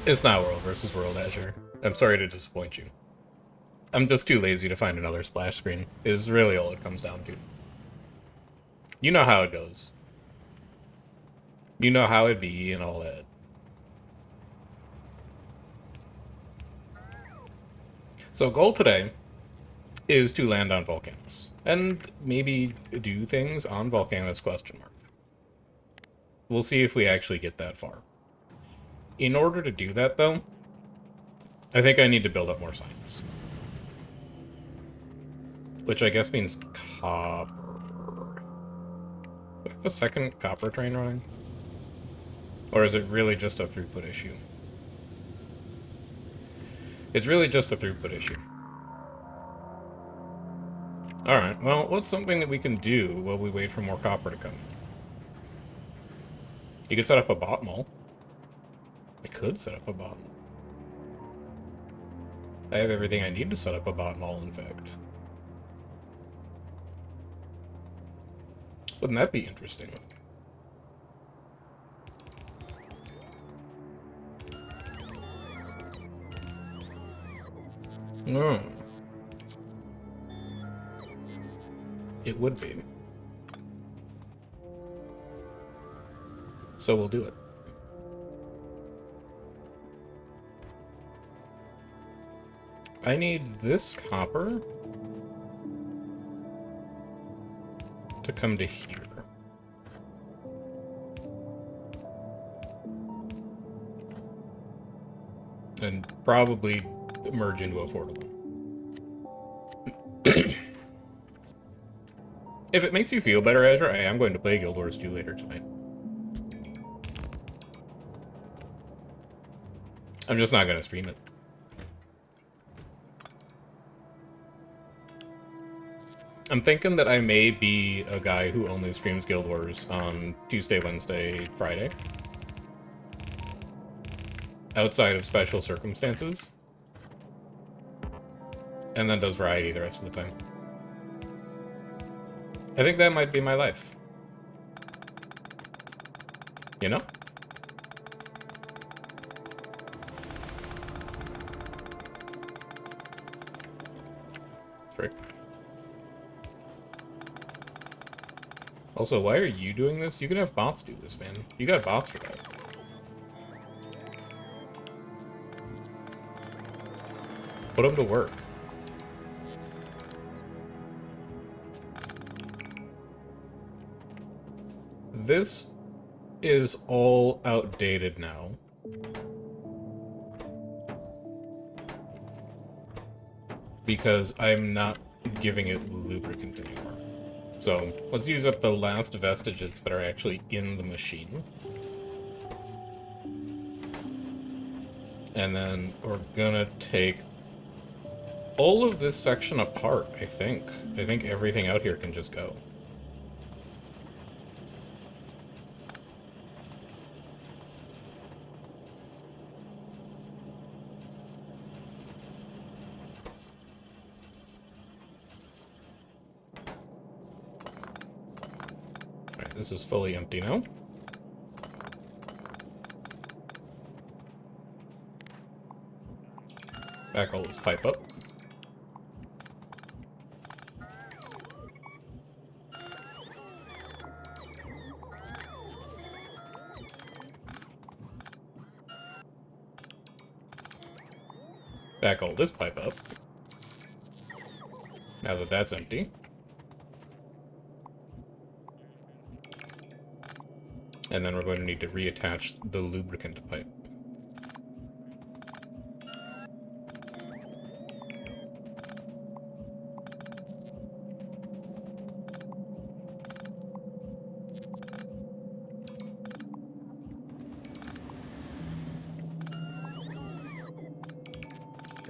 It's not World versus World, Azure. I'm sorry to disappoint you. I'm just too lazy to find another splash screen, is really all it comes down to. You know how it goes. You know how it be and all that. So goal today is to land on Vulcanus. And maybe do things on Vulcanus, question mark. We'll see if we actually get that far. In order to do that, though, I think I need to build up more science. Which I guess means copper. Do I have a second copper train running? Or is it really just a throughput issue? It's really just a throughput issue. Alright, well, what's something that we can do while we wait for more copper to come? You could set up a bot mall. I could set up a bot mall. I have everything I need to set up a bot mall, in fact. Wouldn't that be interesting? No. It would be. So we'll do it. I need this copper to come to here. And probably merge into a fourth one. If it makes you feel better, Azure, I am going to play Guild Wars 2 later tonight. I'm just not going to stream it. I'm thinking that I may be a guy who only streams Guild Wars on Tuesday, Wednesday, Friday. Outside of special circumstances. And then does variety the rest of the time. I think that might be my life. You know? Frick. Also, why are you doing this? You can have bots do this, man. You got bots for that. Put them to work. This is all outdated now. Because I'm not giving it lubricant anymore. So, let's use up the last vestiges that are actually in the machine. And then we're gonna take all of this section apart, I think. I think everything out here can just go. Alright, this is fully empty now. Back all this pipe up. Back all this pipe up. Now that that's empty. And then we're going to need to reattach the lubricant pipe.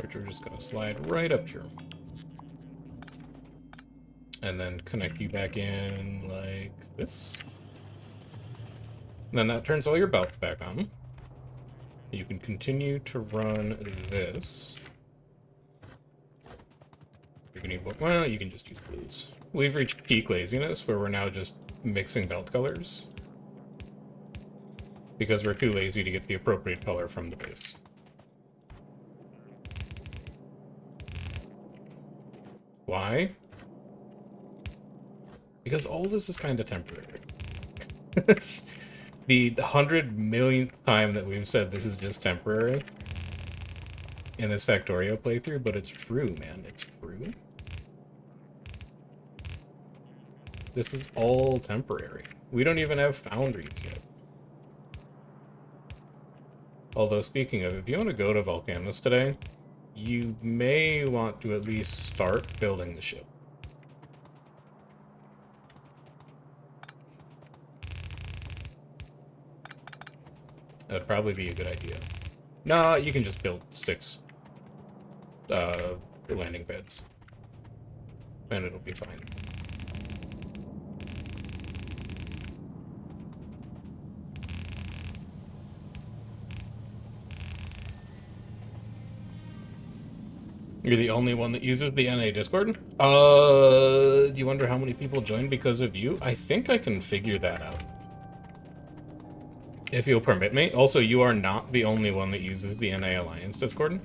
Which we're just going to slide right up here. And then connect you back in like this. And then that turns all your belts back on. You can continue to run this. You're gonna need, well, you can just use blues. We've reached peak laziness where we're now just mixing belt colors. Because we're too lazy to get the appropriate color from the base. Why? Because all this is kind of temporary. It's the 100 millionth time that we've said this is just temporary in this Factorio playthrough, but it's true, man. It's true. This is all temporary. We don't even have foundries yet. Although, speaking of, if you want to go to Vulcanus today, you may want to at least start building the ship. That'd probably be a good idea. Nah, you can just build 6 landing pads. And it'll be fine. You're the only one that uses the NA Discord? You wonder how many people joined because of you? I think I can figure that out. If you'll permit me. Also, you are not the only one that uses the NA Alliance Discord.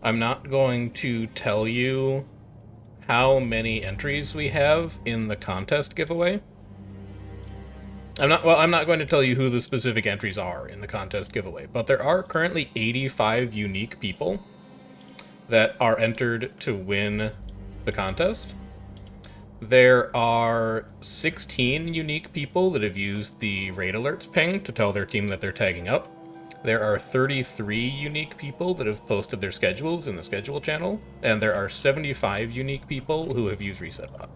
I'm not going to tell you how many entries we have in the contest giveaway. I'm not going to tell you who the specific entries are in the contest giveaway, but there are currently 85 unique people that are entered to win the contest. There are 16 unique people that have used the raid alerts ping to tell their team that they're tagging up. There are 33 unique people that have posted their schedules in the schedule channel, and there are 75 unique people who have used ResetBot.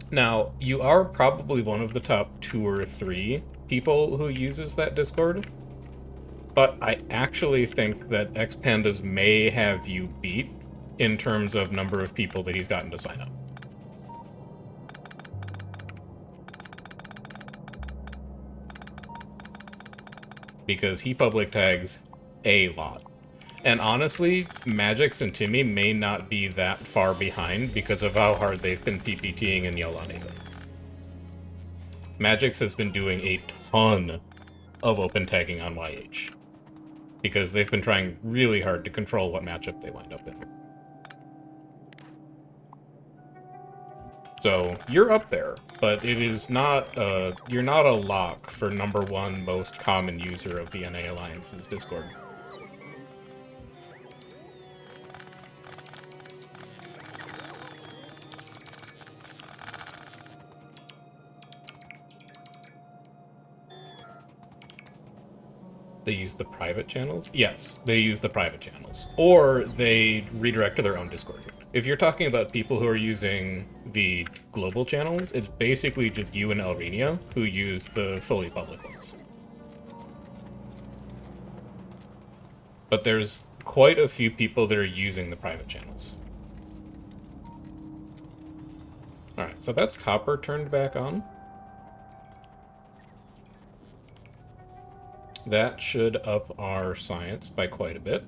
Now, you are probably one of the top 2 or 3 people who uses that Discord, but I actually think that XPandas may have you beat in terms of number of people that he's gotten to sign up. Because he public tags a lot. And honestly, Magix and Timmy may not be that far behind because of how hard they've been PPTing in Yolani. Magix has been doing a ton of open tagging on YH. Because they've been trying really hard to control what matchup they wind up in. So, you're up there, but it is not, you're not a lock for #1 most common user of the NA Alliance's Discord. They use the private channels? Yes, they use the private channels. Or they redirect to their own Discord. If you're talking about people who are using the global channels, it's basically just you and Elrenia who use the fully public ones. But there's quite a few people that are using the private channels. Alright, so that's copper turned back on. That should up our science by quite a bit.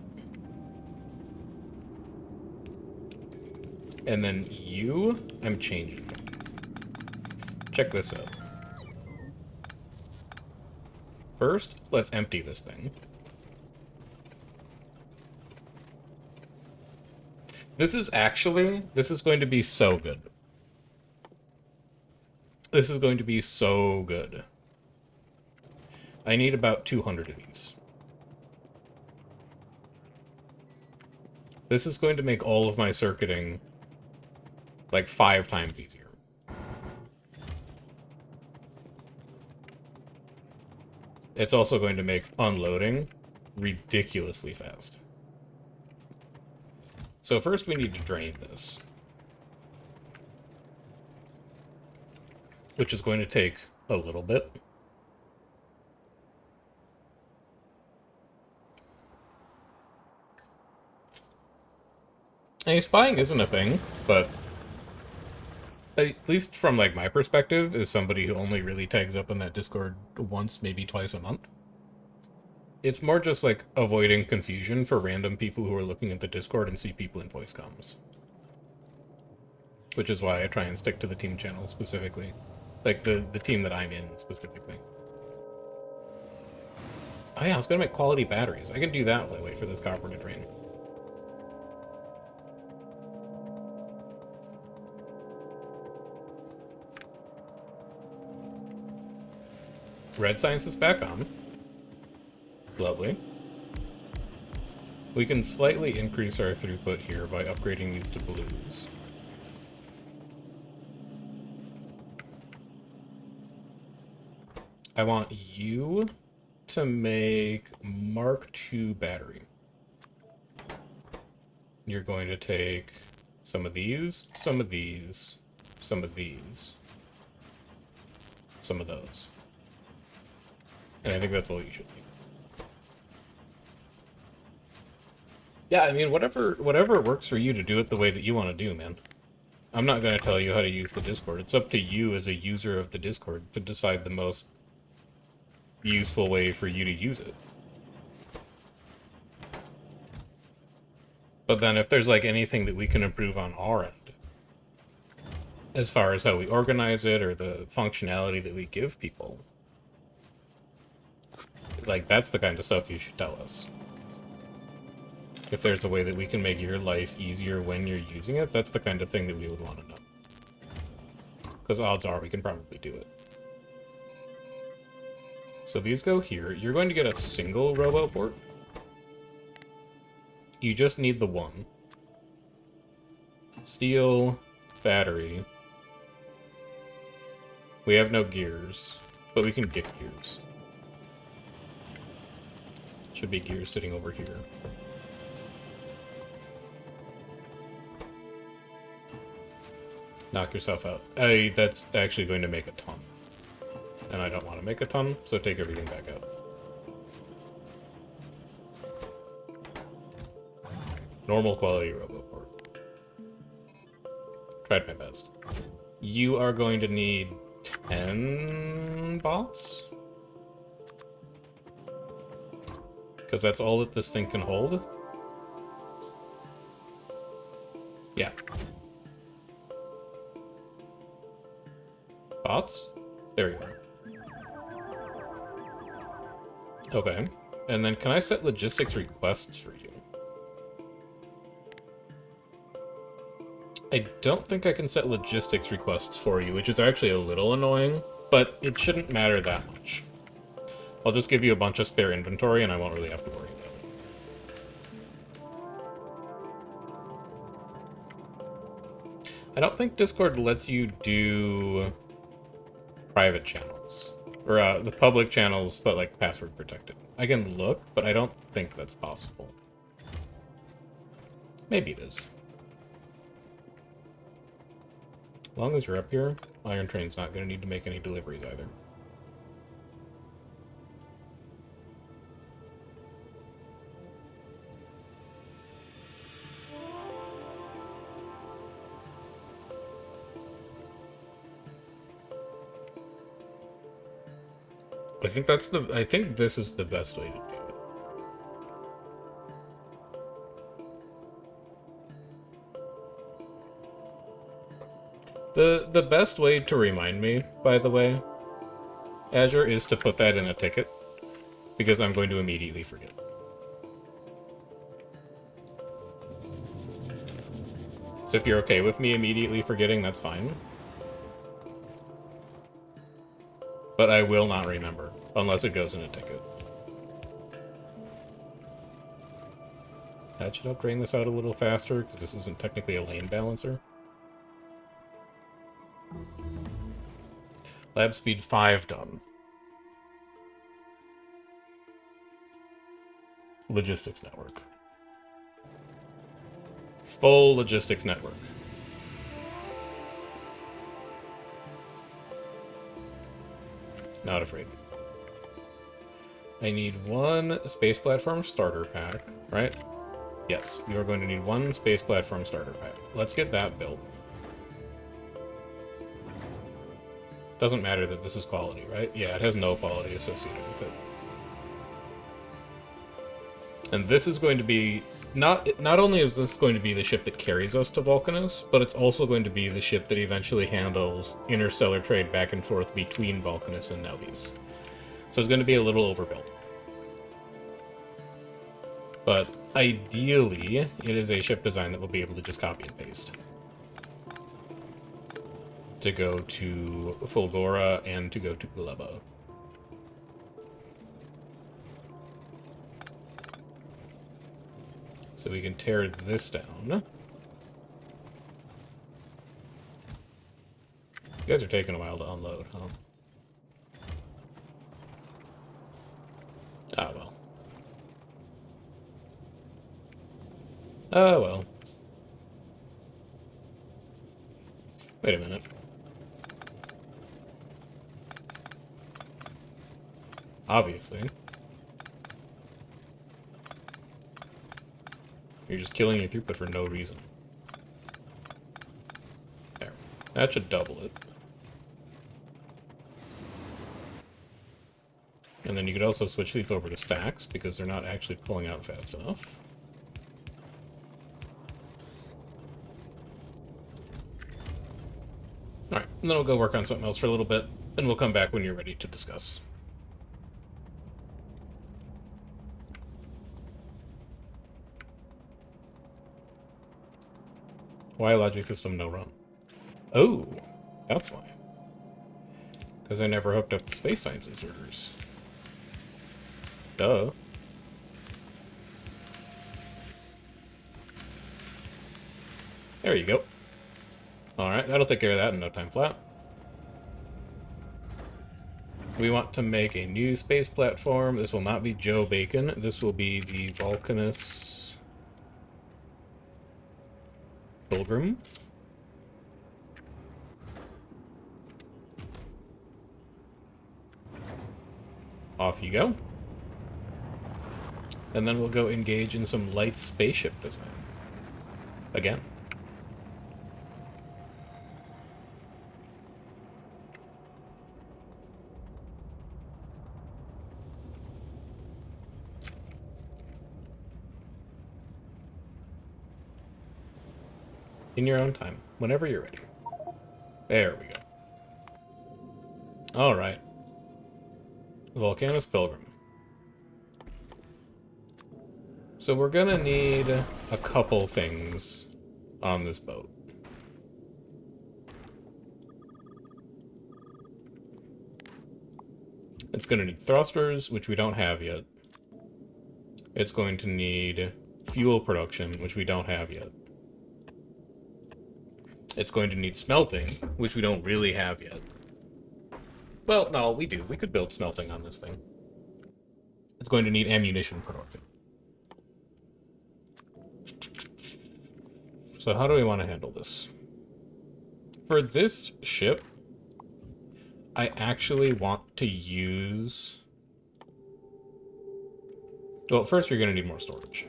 And then you, I'm changing. Check this out. First, let's empty this thing. This is going to be so good. This is going to be so good. I need about 200 of these. This is going to make all of my circuiting like 5 times easier. It's also going to make unloading ridiculously fast. So first we need to drain this. Which is going to take a little bit. Hey, spying isn't a thing, but at least from like my perspective, as somebody who only really tags up in that Discord once, maybe twice a month, it's more just like avoiding confusion for random people who are looking at the Discord and see people in voice comms. Which is why I try and stick to the team channel specifically. Like the team that I'm in specifically. Oh yeah, I was gonna make quality batteries. I can do that while I wait for this copper to drain. Red science is back on. Lovely. We can slightly increase our throughput here by upgrading these to blues. I want you to make Mark II battery. You're going to take some of these, some of these, some of these, some of those. And I think that's all you should need. Yeah, I mean, whatever works for you to do it the way that you want to do, man. I'm not going to tell you how to use the Discord. It's up to you as a user of the Discord to decide the most useful way for you to use it. But then if there's like anything that we can improve on our end, as far as how we organize it or the functionality that we give people, like that's the kind of stuff you should tell us. If there's a way that we can make your life easier when you're using it, that's the kind of thing that we would want to know. Because odds are we can probably do it. So these go here. You're going to get a single robo port. You just need the one. Steel, battery. We have no gears, but we can get gears. Should be gears sitting over here. Knock yourself out. That's actually going to make a ton. And I don't want to make a ton, so take everything back out. Normal quality roboport. Tried my best. You are going to need 10 bots? Because that's all that this thing can hold? Yeah. Bots? There you are. Okay. And then can I set logistics requests for you? I don't think I can set logistics requests for you, which is actually a little annoying, but it shouldn't matter that much. I'll just give you a bunch of spare inventory and I won't really have to worry about it. I don't think Discord lets you do private channels. Or the public channels, but like password protected. I can look, but I don't think that's possible. Maybe it is. As long as you're up here, Iron Train's not going to need to make any deliveries either. I think this is the best way to do it. The best way to remind me, by the way, Azure, is to put that in a ticket, because I'm going to immediately forget. So if you're okay with me immediately forgetting, that's fine. But I will not remember, unless it goes in a ticket. That should drain this out a little faster, because this isn't technically a lane balancer. Lab speed 5 done. Logistics network. Full logistics network. Not afraid. I need one space platform starter pack, right? Yes, you are going to need one space platform starter pack. Let's get that built. Doesn't matter that this is quality, right? Yeah, it has no quality associated with it. And this is going to be... Not only is this going to be the ship that carries us to Vulcanus, but it's also going to be the ship that eventually handles interstellar trade back and forth between Vulcanus and Nelvis. So it's going to be a little overbuilt. But ideally, it is a ship design that we'll be able to just copy and paste. To go to Fulgora and to go to Gleba. So we can tear this down. You guys are taking a while to unload, huh? Ah, well. Oh, well. Wait a minute. Obviously. You're just killing your throughput for no reason. There. That should double it. And then you could also switch these over to stacks, because they're not actually pulling out fast enough. Alright, and then we'll go work on something else for a little bit, and we'll come back when you're ready to discuss. Why logic system no run? Oh, that's why. Because I never hooked up the space science inserters. Duh. There you go. Alright, that'll take care of that in no time flat. We want to make a new space platform. This will not be Joe Bacon. This will be the Vulcanus Pilgrim. Off you go. And then we'll go engage in some light spaceship design. Again. In your own time, whenever you're ready. There we go. Alright. Vulcanus Pilgrim. So we're gonna need a couple things on this boat. It's gonna need thrusters, which we don't have yet. It's going to need fuel production, which we don't have yet. It's going to need smelting, which we don't really have yet. Well, no, we do. We could build smelting on this thing. It's going to need ammunition production. So how do we want to handle this? For this ship, I actually want to use... Well, first you're going to need more storage.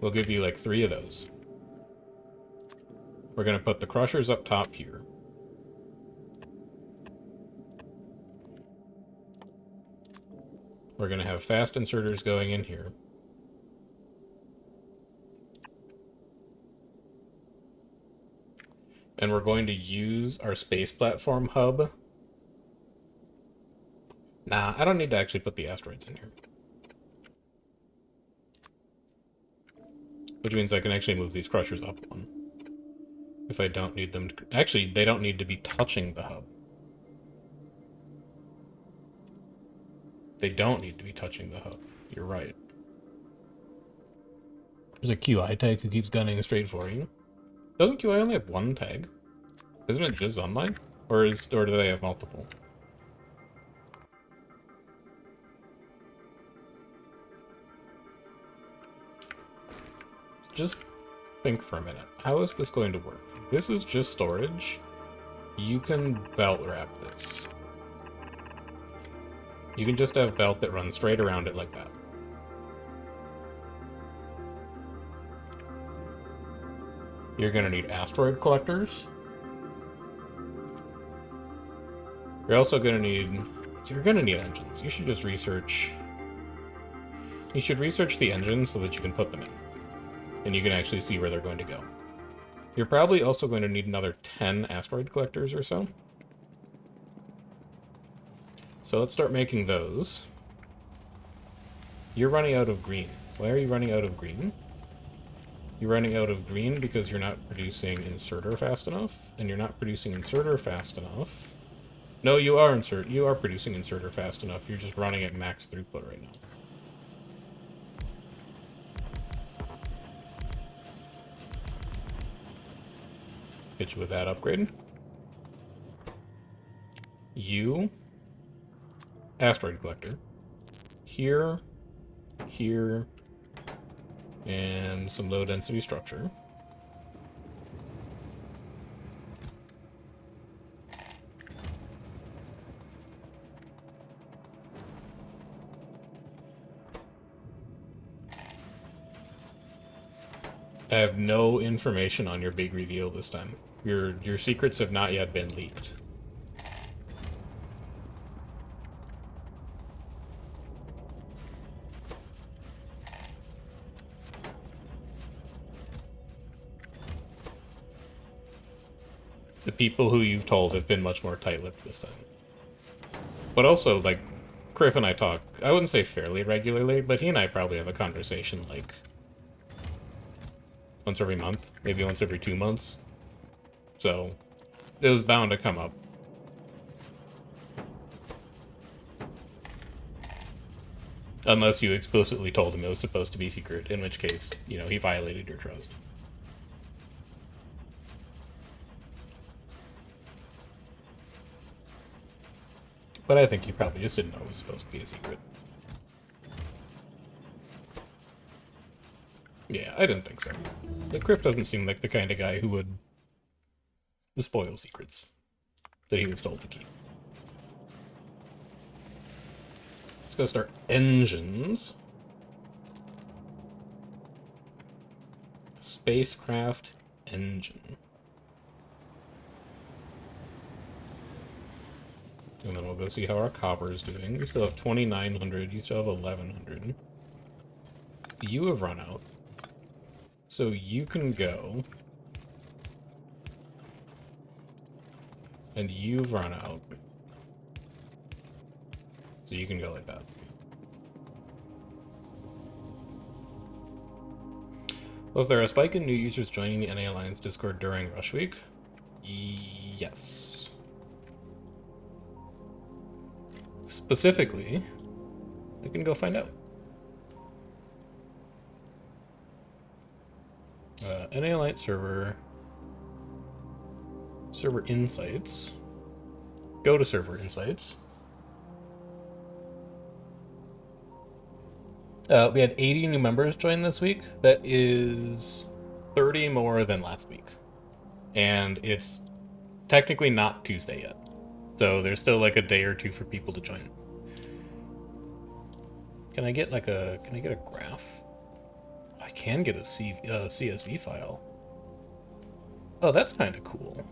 We'll give you like 3 of those. We're going to put the crushers up top here. We're going to have fast inserters going in here. And we're going to use our space platform hub. Nah, I don't need to actually put the asteroids in here. Which means I can actually move these crushers up one. If I don't need them to... Actually, they don't need to be touching the hub. They don't need to be touching the hub. You're right. There's a QI tag who keeps gunning straight for you. Doesn't QI only have 1 tag? Isn't it just online? Or do they have multiple? Just think for a minute. How is this going to work? This is just storage. You can belt wrap this. You can just have belt that runs straight around it like that. You're going to need asteroid collectors. You're also going to need... You're going to need engines. You should just research... You should research the engines so that you can put them in. And you can actually see where they're going to go. You're probably also going to need another 10 asteroid collectors or so. So let's start making those. You're running out of green. Why are you running out of green? You're running out of green because you're not producing inserter fast enough, and you're not producing inserter fast enough. No, you are producing inserter fast enough. You're just running at max throughput right now. Hit you with that upgrade. You, asteroid collector. Here, here, and some low density structure. I have no information on your big reveal this time. Your secrets have not yet been leaked. The people who you've told have been much more tight-lipped this time. But also, like, Criff and I talk, I wouldn't say fairly regularly, but he and I probably have a conversation, like, once every month, maybe once every 2 months. So, it was bound to come up. Unless you explicitly told him it was supposed to be secret, in which case, you know, he violated your trust. But I think he probably just didn't know it was supposed to be a secret. Yeah, I didn't think so. But Criff doesn't seem like the kind of guy who would spoil secrets that he was told to keep. Let's go start engines. Spacecraft engine. And then we'll go see how our copper is doing. We still have 2,900. You still have 1,100. You have run out. So you can go. And you've run out. So you can go like that. Was there a spike in new users joining the NA Alliance Discord during Rush Week? Yes. Specifically, I can go find out. NA Alliance server insights. Go to server insights. We had 80 new members join this week. That is 30 more than last week. And it's technically not Tuesday yet. So there's still like a day or two for people to join. Can I get like a graph? I can get a CSV file. Oh, that's kind of cool.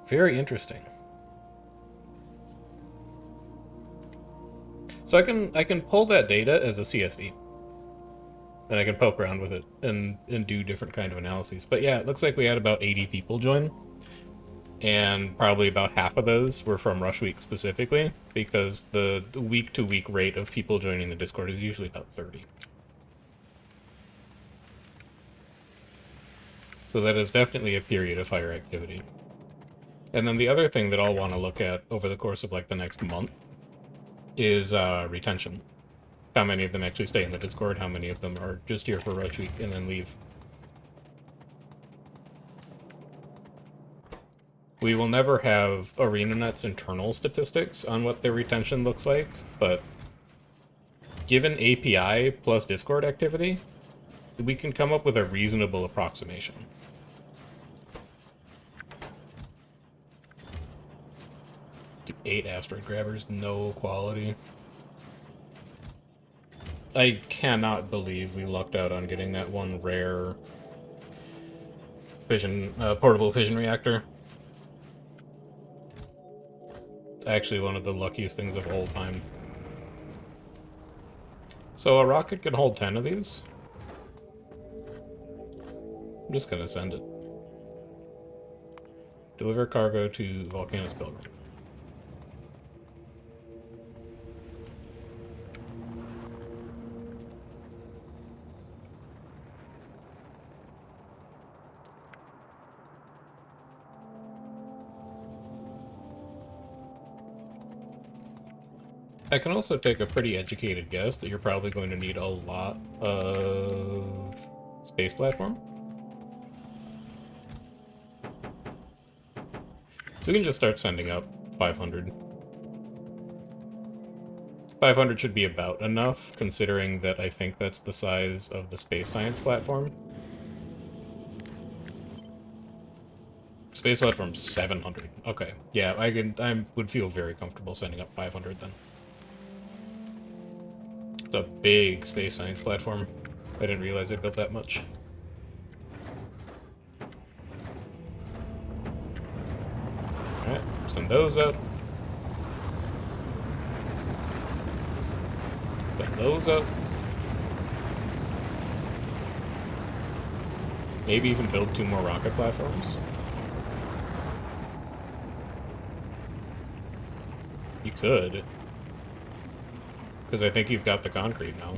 Very interesting. So I can pull that data as a CSV. And I can poke around with it and do different kind of analyses. But yeah, it looks like we had about 80 people join. And probably about half of those were from Rush Week specifically, because the week-to-week rate of people joining the Discord is usually about 30. So that is definitely a period of higher activity. And then the other thing that I'll want to look at over the course of like the next month is retention. How many of them actually stay in the Discord, how many of them are just here for Rush Week and then leave. We will never have ArenaNet's internal statistics on what their retention looks like, but given API plus Discord activity, we can come up with a reasonable approximation. Do 8 asteroid grabbers, no quality. I cannot believe we lucked out on getting that one rare portable fission reactor. Actually one of the luckiest things of all time. So a rocket can hold 10 of these. I'm just gonna send it. Deliver cargo to Vulcanus Pilgrim. I can also take a pretty educated guess that you're probably going to need a lot of space platform. So we can just start sending up 500. 500 should be about enough, considering that I think that's the size of the space science platform. Space platform 700. Okay, yeah, I would feel very comfortable sending up 500 then. It's a big space science platform. I didn't realize I built that much. Alright, send those up. Send those up. Maybe even build 2 more rocket platforms. You could. Because I think you've got the concrete now.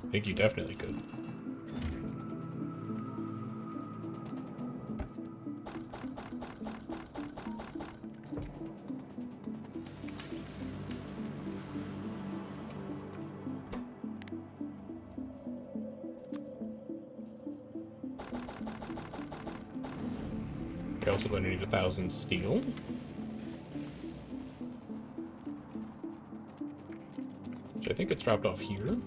I think you definitely could. You're also going to need 1,000 steel. Which I think it's dropped off here.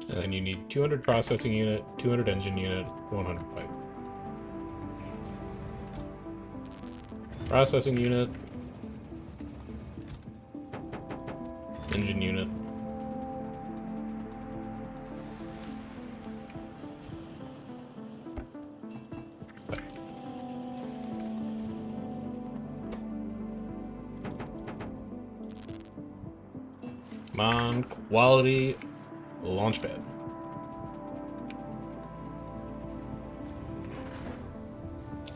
And then you need 200 processing unit, 200 engine unit, 100 pipe. Processing unit. Engine unit. Pipe. Come on, quality launch pad.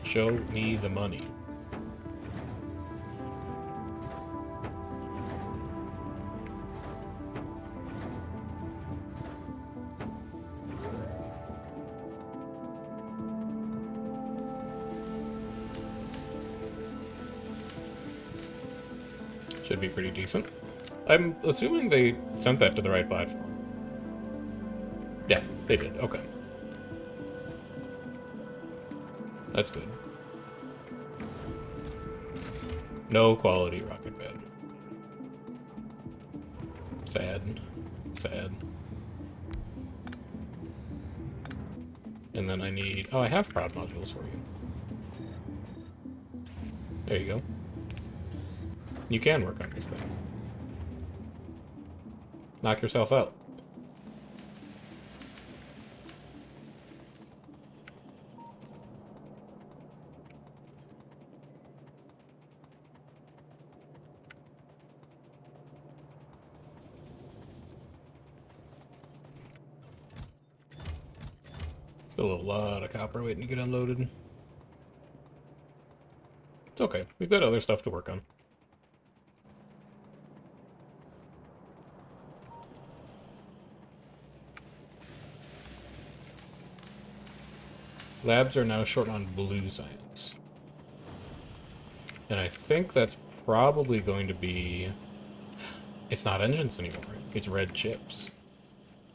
Show me the money. Should be pretty decent. I'm assuming they sent that to the right platform. Yeah, they did. Okay. That's good. No quality rocket bed. Sad. Sad. And then I need... Oh, I have prod modules for you. There you go. You can work on this thing. Knock yourself out. Still a lot of copper waiting to get unloaded. It's okay. We've got other stuff to work on. Labs are now short on blue science. And I think that's probably going to be... It's not engines anymore. It's red chips.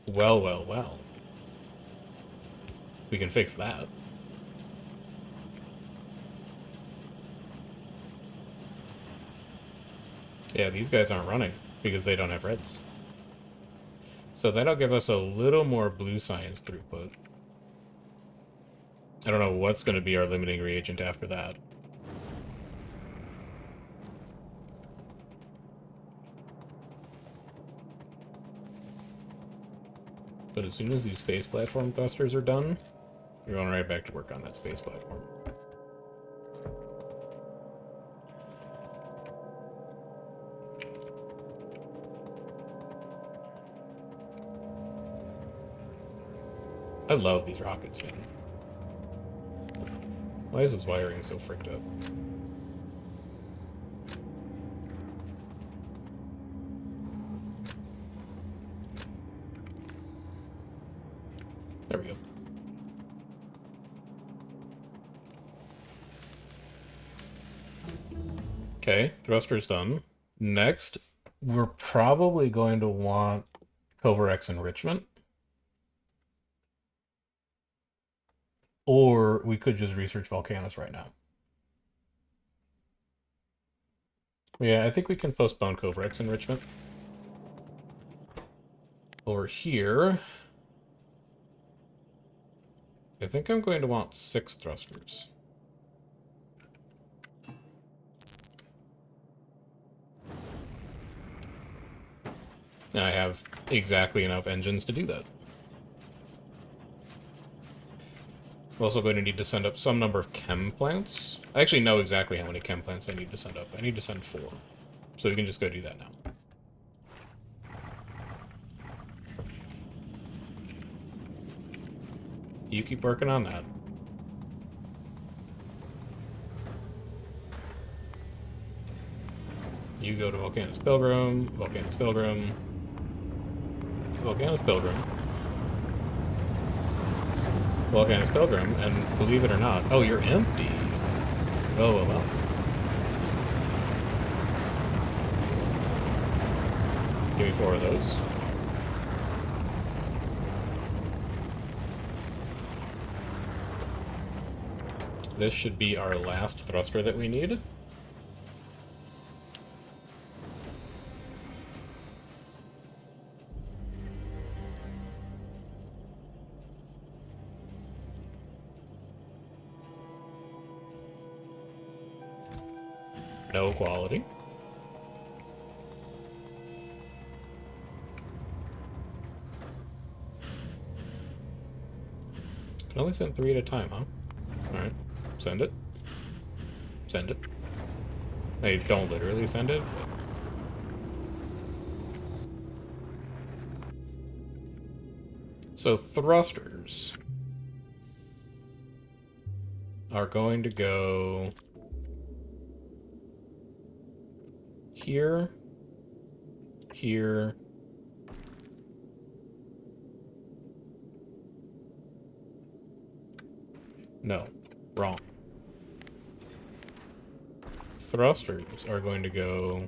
Well, well, well. We can fix that. Yeah, these guys aren't running because they don't have reds. So that'll give us a little more blue science throughput. I don't know what's going to be our limiting reagent after that. But as soon as these space platform thrusters are done, we're going right back to work on that space platform. I love these rockets, man. Why is this wiring so fricked up? There we go. Okay, thruster's done. Next, we're probably going to want Covarex enrichment. Or we could just research Vulcanus right now. Yeah, I think we can postpone Covarex enrichment. Over here, I think I'm going to want 6 thrusters. And I have exactly enough engines to do that. I'm also going to need to send up some number of chem plants. I actually know exactly how many chem plants I need to send up. I need to send 4. So we can just go do that now. You keep working on that. You go to Vulcanus Pilgrim, Vulcanus Pilgrim, Vulcanus Pilgrim, Vulcanus Pilgrim, and believe it or not, oh, you're empty. Oh, well, well. Give me 4 of those. This should be our last thruster that we need. No quality. Can only send 3 at a time, huh? Alright. Send it. Send it. They don't literally send it, but... So thrusters are going to go here, here, no, wrong. Thrusters are going to go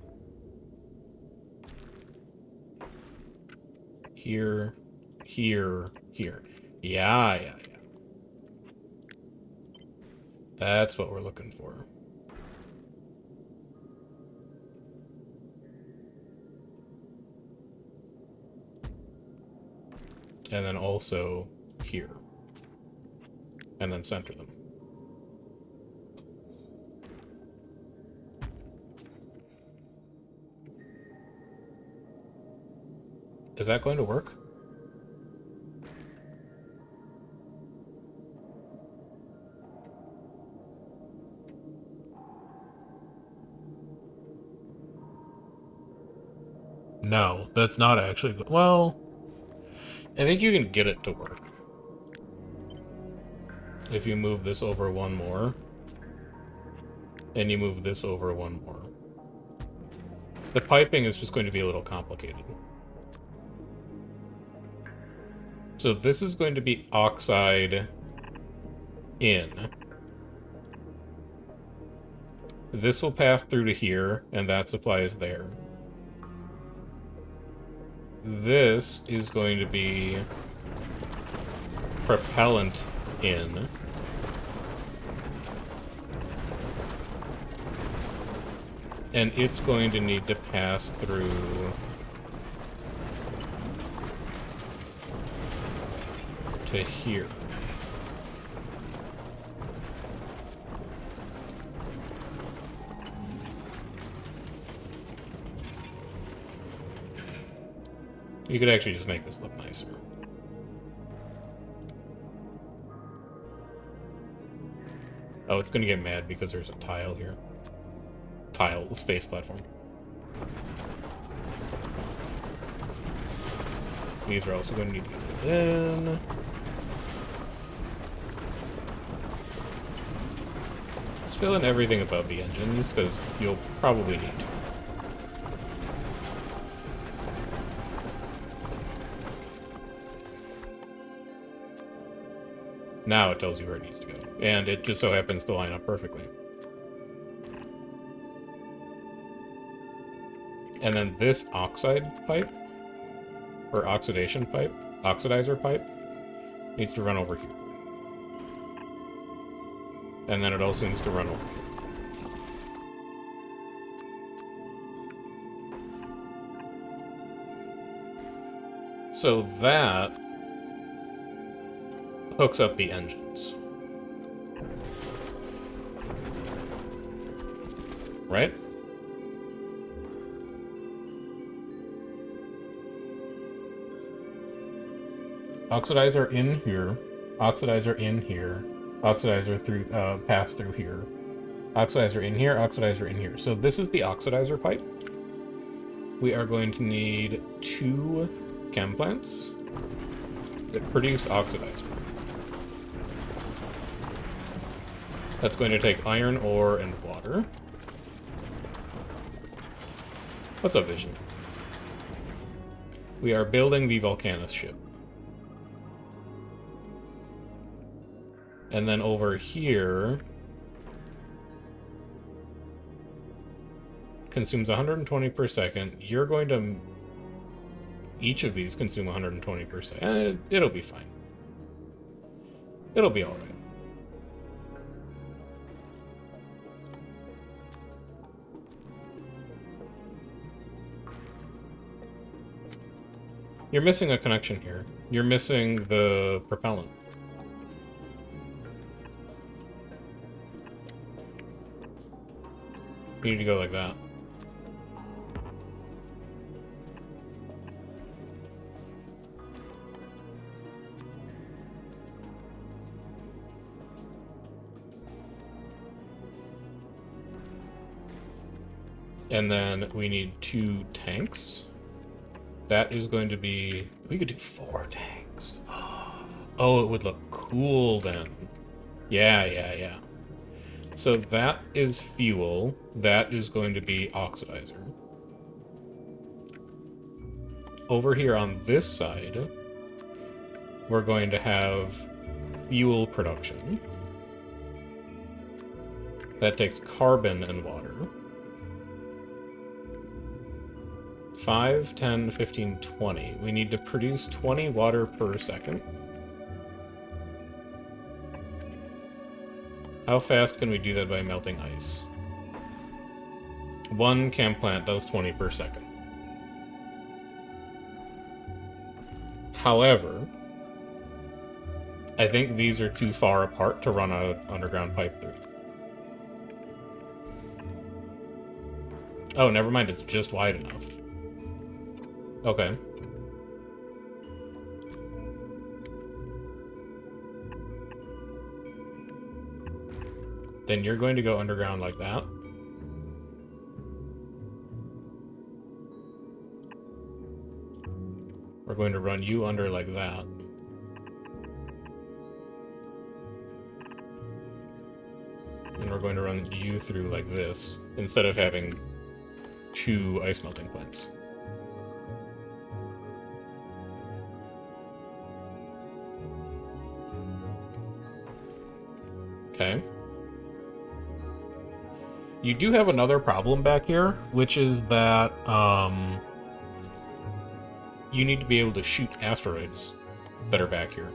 here, here, here. Yeah. That's what we're looking for. And then also here. And then center them. Is that going to work? No, that's not actually... Well, I think you can get it to work. If you move this over 1 more, and you move this over 1 more. The piping is just going to be a little complicated. So this is going to be oxide in. This will pass through to here, and that supply is there. This is going to be propellant in. And it's going to need to pass through to here. You could actually just make this look nicer. Oh, it's gonna get mad because there's a tile here. Tile, space platform. These are also going to need to get filled in. Just fill in everything above the engines, because you'll probably need to. Now it tells you where it needs to go. And it just so happens to line up perfectly. And then this oxide pipe, or oxidation pipe, oxidizer pipe, needs to run over here. And then it also needs to run over here. So that hooks up the engines. Right? Oxidizer in here, oxidizer in here, oxidizer through, pass through here, oxidizer in here, oxidizer in here. So this is the oxidizer pipe. We are going to need 2 chem plants that produce oxidizer. That's going to take iron ore and water. What's up, Vision? We are building the Vulcanus ship. And then over here consumes 120 per second. You're going to... Each of these consume 120 per second. It'll be fine. It'll be alright. You're missing a connection here. You're missing the propellant. You need to go like that. And then we need 2 tanks. That is going to be... We could do 4 tanks. Oh, it would look cool then. Yeah. So that is fuel. That is going to be oxidizer. Over here on this side, we're going to have fuel production. That takes carbon and water. 5, 10, 15, 20. We need to produce 20 water per second. How fast can we do that by melting ice? 1 chem plant does 20 per second. However, I think these are too far apart to run an underground pipe through. Oh, never mind, it's just wide enough. Okay. Then you're going to go underground like that. We're going to run you under like that. And we're going to run you through like this, instead of having 2 ice melting plants. Okay. You do have another problem back here, which is that you need to be able to shoot asteroids that are back here.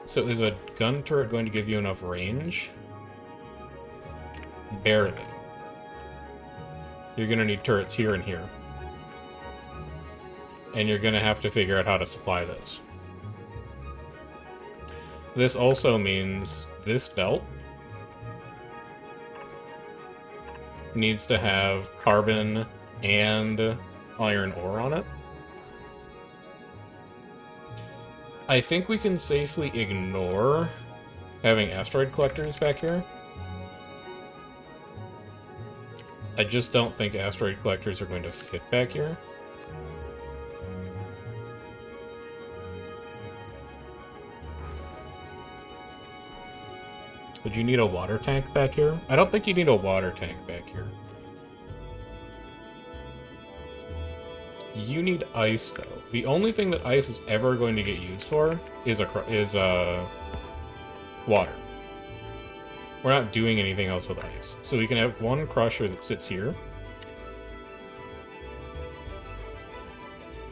So is a gun turret going to give you enough range? Barely. You're going to need turrets here and here. And you're going to have to figure out how to supply this. This also means this belt needs to have carbon and iron ore on it. I think we can safely ignore having asteroid collectors back here. I just don't think asteroid collectors are going to fit back here. Would you need a water tank back here? I don't think you need a water tank back here. You need ice, though. The only thing that ice is ever going to get used for is water. We're not doing anything else with ice. So we can have one crusher that sits here.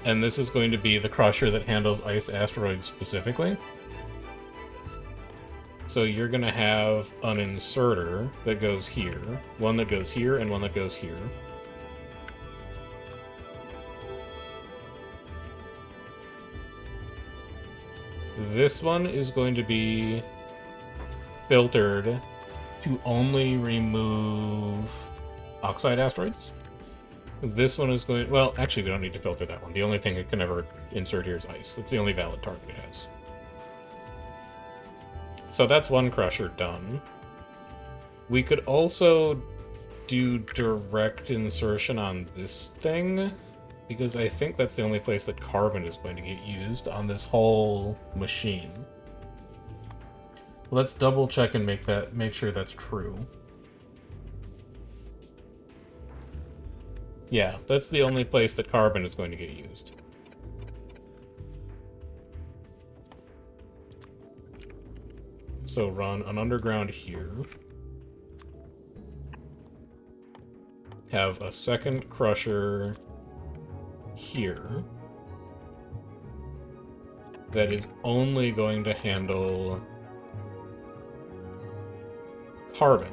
And this is going to be the crusher that handles ice asteroids specifically. So you're going to have an inserter that goes here, one that goes here, and one that goes here. This one is going to be filtered to only remove oxide asteroids. This one is going... Well, actually, we don't need to filter that one. The only thing it can ever insert here is ice. That's the only valid target it has. So that's one crusher done. We could also do direct insertion on this thing, because I think that's the only place that carbon is going to get used on this whole machine. Let's double check and make sure that's true. Yeah, that's the only place that carbon is going to get used. So run an underground here. Have a second crusher here that is only going to handle carbon.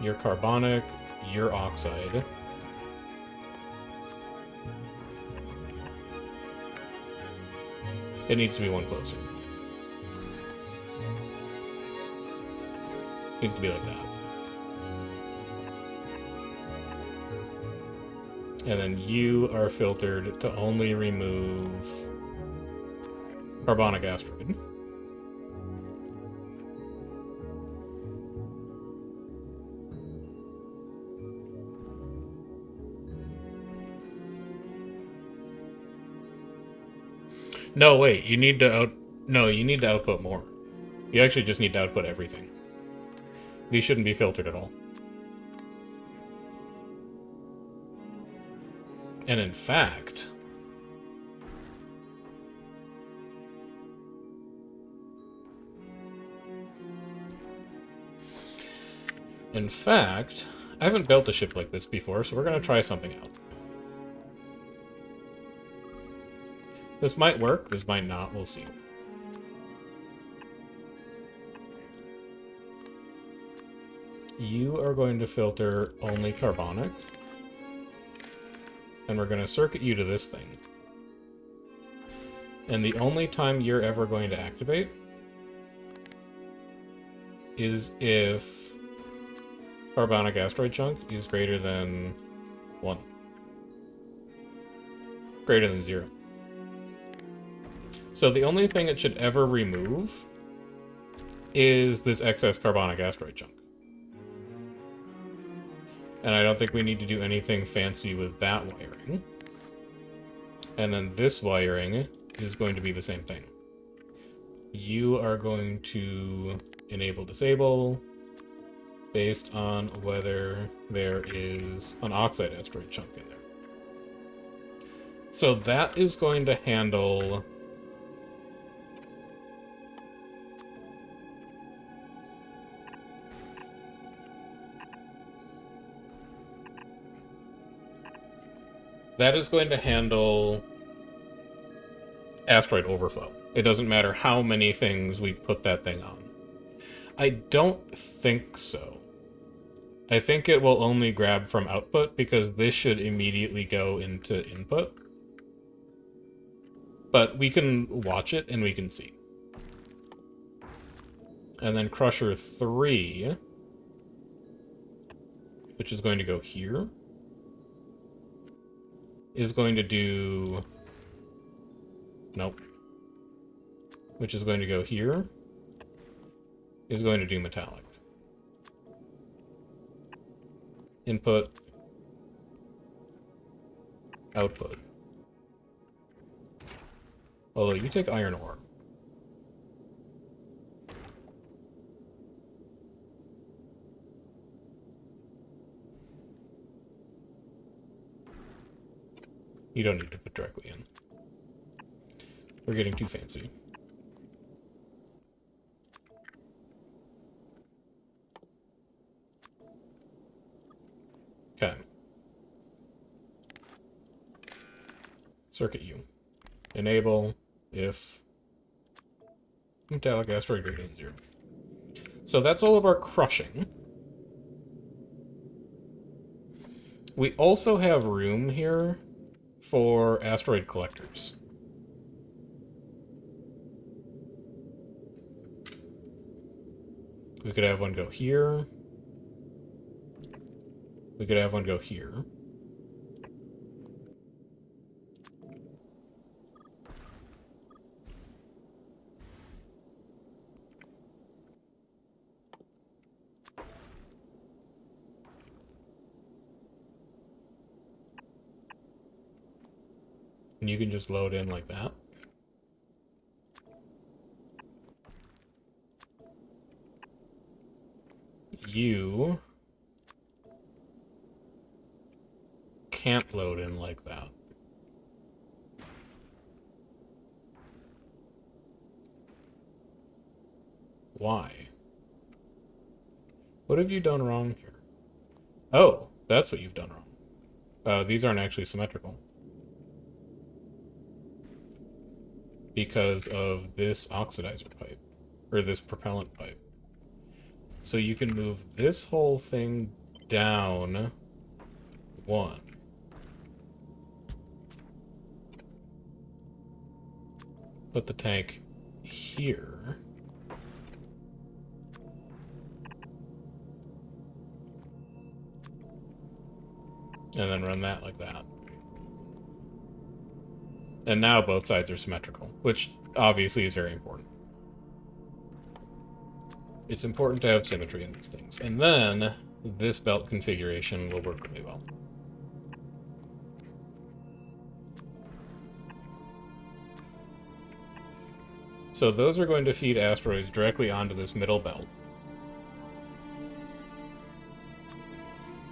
You're carbonic, you're oxide. It needs to be one closer. Needs to be like that. And then you are filtered to only remove carbonic asteroid. No, wait, you need to you need to output more. You actually just need to output everything. These shouldn't be filtered at all. And in fact... I haven't built a ship like this before, so we're going to try something out. This might work, this might not, we'll see. You are going to filter only carbonic. And we're going to circuit you to this thing. And the only time you're ever going to activate is if carbonic asteroid chunk is greater than 1. Greater than 0. So the only thing it should ever remove is this excess carbonic asteroid chunk. And I don't think we need to do anything fancy with that wiring. And then this wiring is going to be the same thing. You are going to enable disable based on whether there is an oxide asteroid chunk in there. So that is going to handle... That is going to handle asteroid overflow. It doesn't matter how many things we put that thing on. I don't think so. I think it will only grab from output because this should immediately go into input. But we can watch it and we can see. And then Crusher 3, which is going to go here, is going to do... Nope. Which is going to go here, is going to do metallic. input, output. Although you take iron ore. You don't need to put directly in. We're getting too fancy. Okay. Circuit U. Enable if metallic asteroid greater than 0. So that's all of our crushing. We also have room here for asteroid collectors. We could have one go here. We could have one go here. And you can just load in like that. You can't load in like that. Why? What have you done wrong here? Oh, that's what you've done wrong. These aren't actually symmetrical. Because of this oxidizer pipe. Or this propellant pipe. So you can move this whole thing down 1. Put the tank here. And then run that like that. And now both sides are symmetrical, which obviously is very important. It's important to have symmetry in these things. And then this belt configuration will work really well. So those are going to feed asteroids directly onto this middle belt.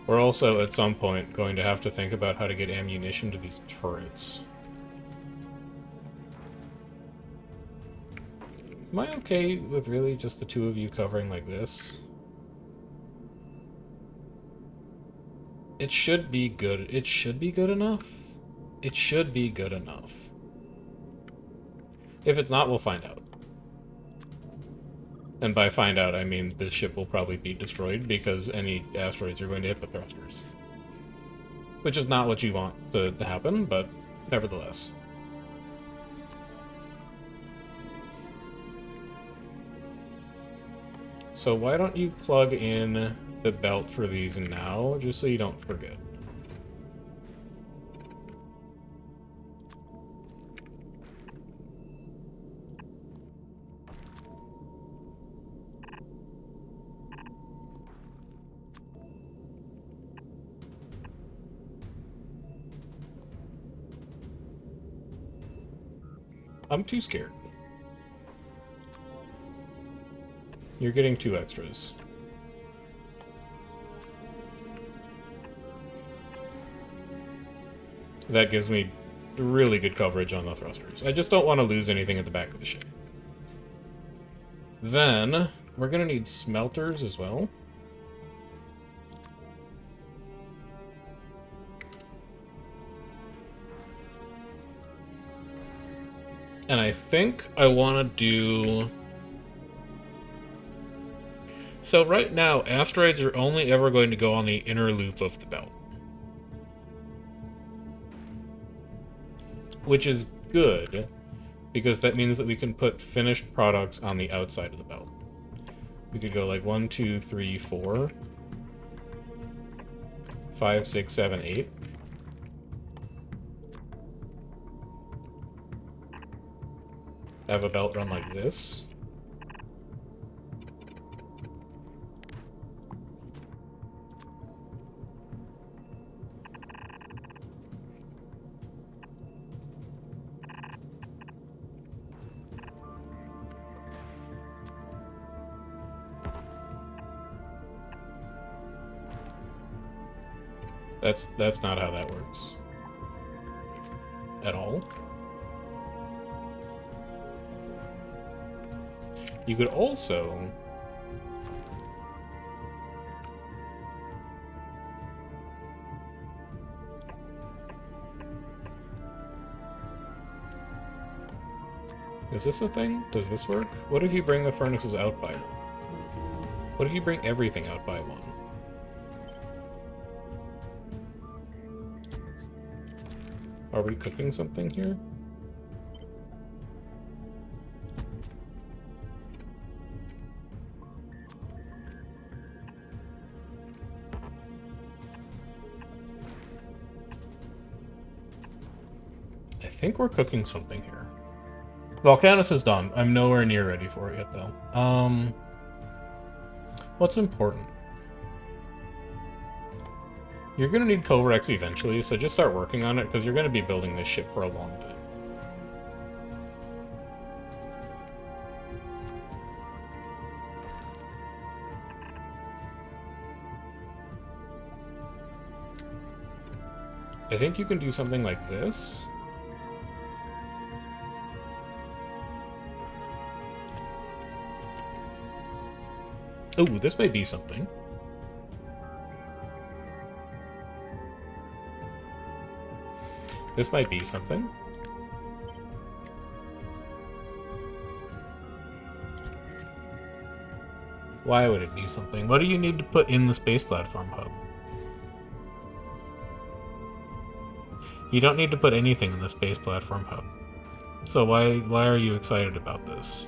We're also, at some point, going to have to think about how to get ammunition to these turrets. Am I okay with really just the two of you covering like this? It should be good. It should be good enough. It should be good enough. If it's not, we'll find out. And by find out, I mean this ship will probably be destroyed because any asteroids are going to hit the thrusters. Which is not what you want to happen, but nevertheless. So why don't you plug in the belt for these now, just so you don't forget. I'm too scared. You're getting 2 extras. That gives me really good coverage on the thrusters. I just don't want to lose anything at the back of the ship. Then, we're going to need smelters as well. And I think I want to do... So right now, asteroids are only ever going to go on the inner loop of the belt. Which is good, because that means that we can put finished products on the outside of the belt. We could go like 1, 2, 3, 4, 5, 6, 7, 8. Have a belt run like this. That's not how that works. At all. You could also... Is this a thing? Does this work? What if you bring the furnaces out by one? What if you bring everything out by one? Are we cooking something here? I think we're cooking something here. Vulcanus is done. I'm nowhere near ready for it yet, though. What's important? You're gonna need Kovarex eventually, so just start working on it, because you're gonna be building this ship for a long time. I think you can do something like this. Oh, this may be something. This might be something. Why would it be something? What do you need to put in the space platform hub? You don't need to put anything in the space platform hub. So why are you excited about this?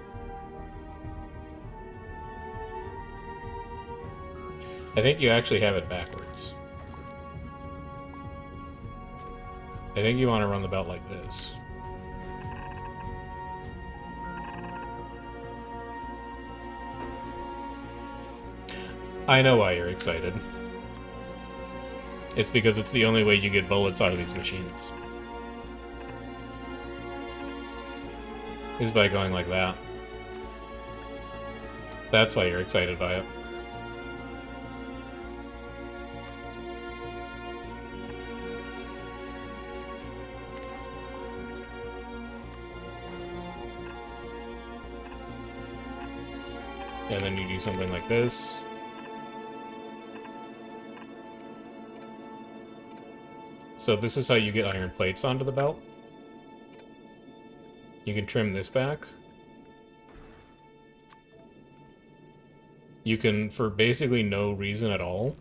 I think you actually have it backwards. I think you want to run the belt like this. I know why you're excited. It's because it's the only way you get bullets out of these machines. Is by going like that. That's why you're excited by it. And then you do something like this. So this is how you get iron plates onto the belt. You can trim this back. You can, for basically no reason at all,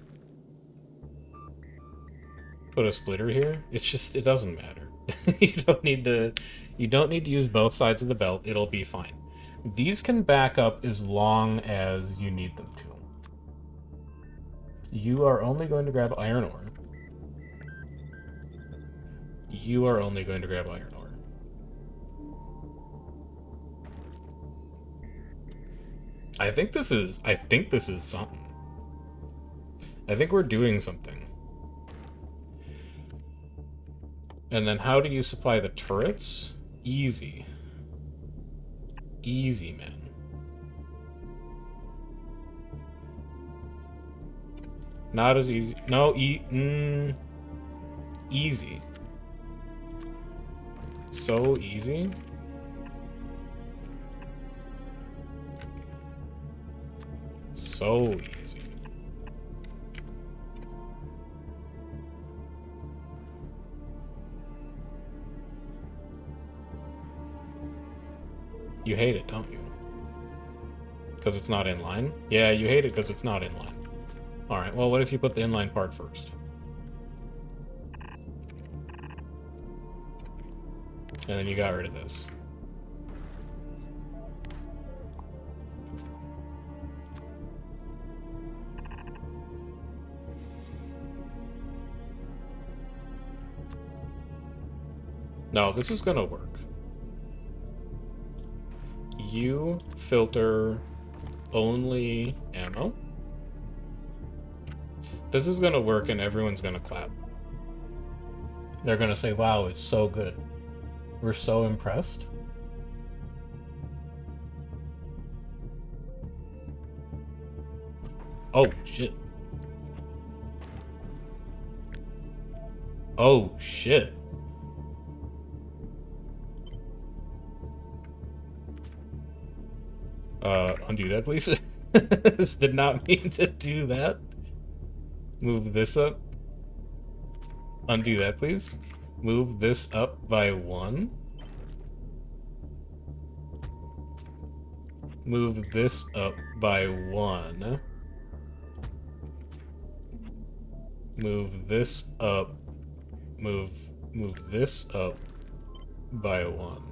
put a splitter here. It's just, it doesn't matter. You don't need to use both sides of the belt. It'll be fine. These can back up as long as you need them to. You are only going to grab iron ore. You are only going to grab iron ore. I think this is something. I think we're doing something. And then how do you supply the turrets? Easy. Easy, man. Not as easy. No, easy. So easy. So easy. You hate it, don't you? Because it's not in line? Yeah, you hate it because it's not in line. Alright, well, what if you put the inline part first? And then you got rid of this. No, this is gonna work. You filter only ammo. This is gonna work and everyone's gonna clap. They're gonna say, wow, it's so good. We're so impressed. Oh, shit. Oh, shit. Undo that, please. This did not mean to do that. Move this up. Undo that, please. Move this up by 1. Move this up by 1. Move this up. Move this up by 1.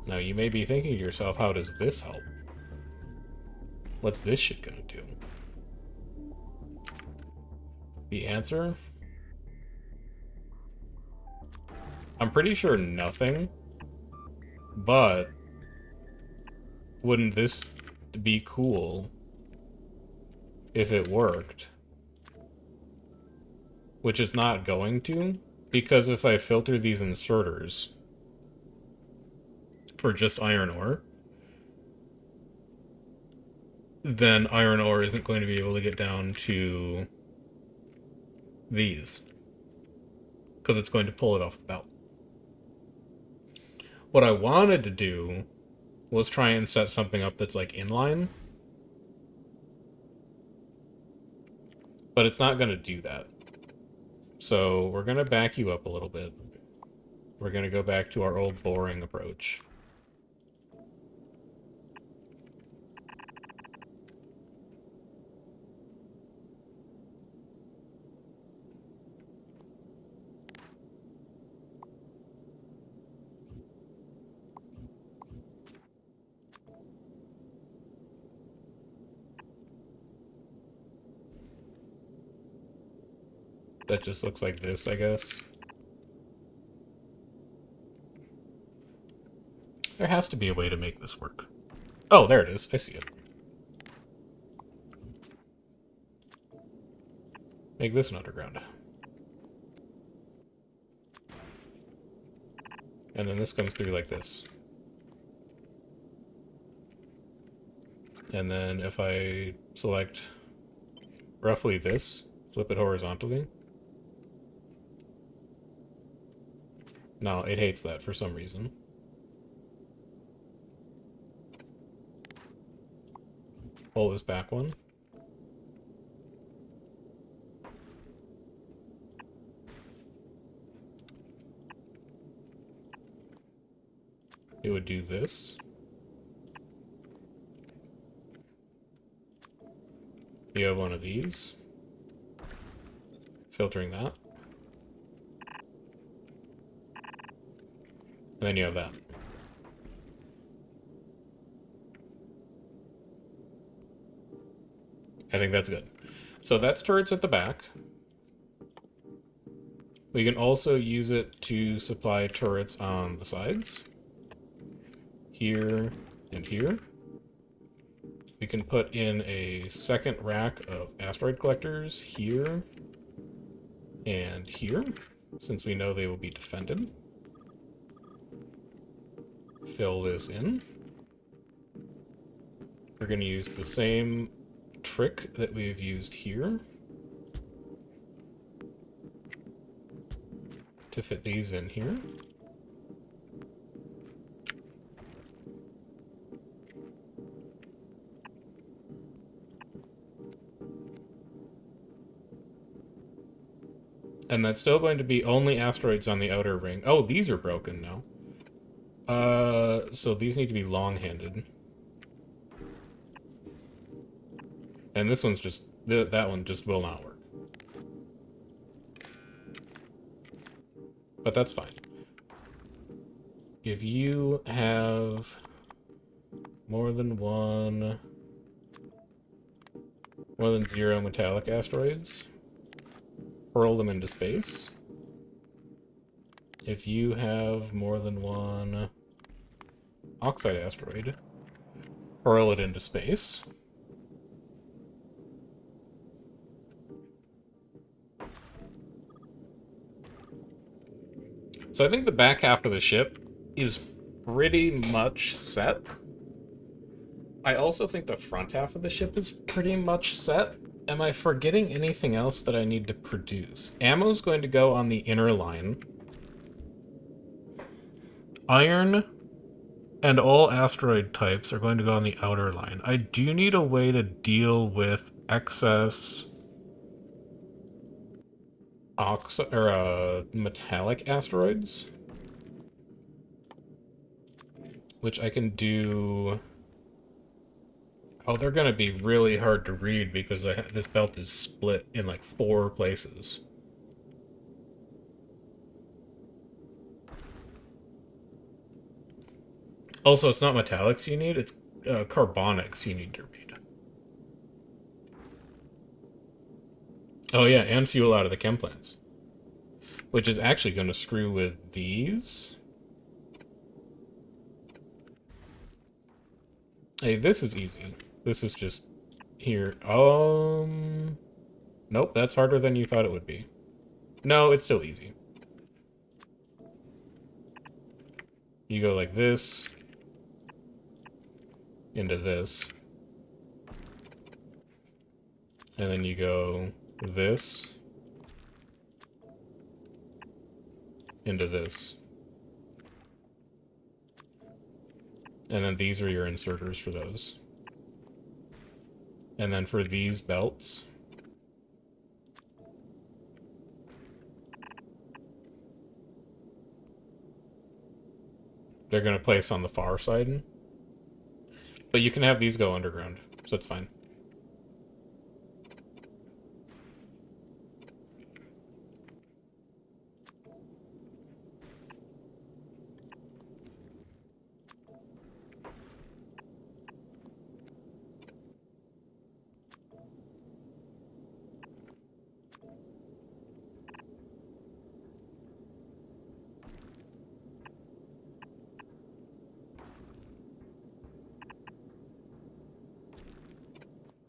Now you may be thinking to yourself, how does this help? What's this shit gonna do? The answer? I'm pretty sure nothing, but wouldn't this be cool if it worked? Which it's not going to, because if I filter these inserters for just iron ore, then iron ore isn't going to be able to get down to these, because it's going to pull it off the belt. What I wanted to do was try and set something up that's like inline, but it's not going to do that. So we're going to back you up a little bit. We're going to go back to our old boring approach. That just looks like this, I guess. There has to be a way to make this work. Oh, there it is. I see it. Make this an underground. And then this comes through like this. And then if I select roughly this, flip it horizontally. No, it hates that for some reason. Pull this back one. It would do this. You have one of these. Filtering that. And then you have that. I think that's good. So that's turrets at the back. We can also use it to supply turrets on the sides. Here and here. We can put in a second rack of asteroid collectors here and here, since we know they will be defended. Fill this in. We're going to use the same trick that we've used here to fit these in here. And that's still going to be only asteroids on the outer ring. Oh, these are broken now. So these need to be long-handed. And this one's just... that one just will not work. But that's fine. If you have more than 0 metallic asteroids, hurl them into space. If you have more than 1 oxide asteroid, hurl it into space. So I think the back half of the ship is pretty much set. I also think the front half of the ship is pretty much set. Am I forgetting anything else that I need to produce? Ammo's going to go on the inner line. Iron and all asteroid types are going to go on the outer line. I do need a way to deal with excess metallic asteroids, which I can do. Oh, they're going to be really hard to read because this belt is split in like 4 places. Also, it's not metallics you need, it's carbonics you need to read. Oh yeah, and fuel out of the chem plants. Which is actually going to screw with these. Hey, this is easy. This is just here. Nope, that's harder than you thought it would be. No, it's still easy. You go like this, into this, and then you go this, into this. And then these are your inserters for those. And then for these belts, they're going to place on the far side. But you can have these go underground, so it's fine.